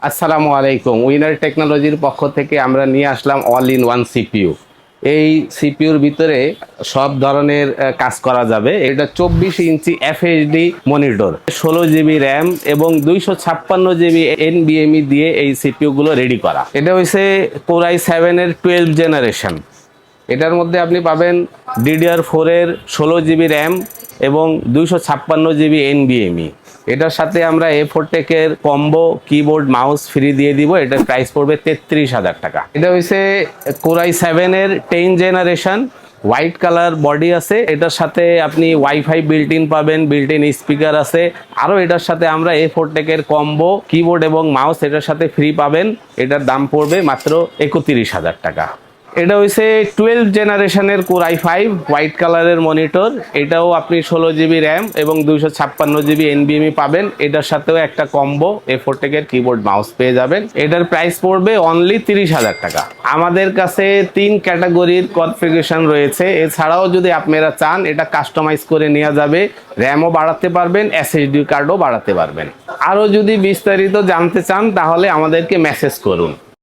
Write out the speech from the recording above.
আসসালামু আলাইকুম। উইনার টেকনোলজির পক্ষ থেকে আমরা নিয়ে আসলাম অল ইন ওয়ান সিপিইউ। এই সিপিইউর ভিতরে সব ধরনের কাজ করা যাবে। এটা 24 ইঞ্চি এফএইচডি মনিটর, 16 জিবি র্যাম এবং 256 জিবি এনবিএমই দিয়ে এই সিপিইউ গুলো রেডি করা। এটা হচ্ছে কোর i7 এর 12 জেনারেশন। এটার মধ্যে আপনি পাবেন DDR4 এর 16 জিবি র্যাম এবং 256 জিবি এনবিএমই। এটার সাথে আমরা A4 টেকের কম্বো কিবোর্ড মাউস ফ্রি দিয়ে দিব। এটার প্রাইস পড়বে 33,000 টাকা। এটা হচ্ছে কোর i7 এর 10 জেনারেশন, হোয়াইট কালার বডি আছে। এটার সাথে আপনি ওয়াইফাই বিল্ট ইন পাবেন, বিল্ট ইন স্পিকার আছে। আরও এটার সাথে আমরা A4 টেকের কম্বো কিবোর্ড এবং মাউস এটার সাথে ফ্রি পাবেন। এটার দাম পড়বে মাত্র 31,000 টাকা। এটা হচ্ছে 12 জেনারেশনের কোর i5 হোয়াইট কালারের মনিটর। এটাও আপনি 16 জিবি র্যাম এবং 256 জিবি এনবিএমই পাবেন। এটার সাথেও একটা কম্বো A4 টেকের কিবোর্ড মাউস পেয়ে যাবেন। এটার প্রাইস পড়বে অনলি 30,000 টাকা। আমাদের কাছে 3 ক্যাটাগরির কনফিগারেশন রয়েছে। এছাড়াও যদি আপনারা চান এটা কাস্টমাইজ করে নেওয়া যাবে। র্যামও বাড়াতে পারবেন, এসএসডি কার্ডও বাড়াতে পারবেন। আরও যদি বিস্তারিত জানতে চান তাহলে আমাদেরকে মেসেজ করুন।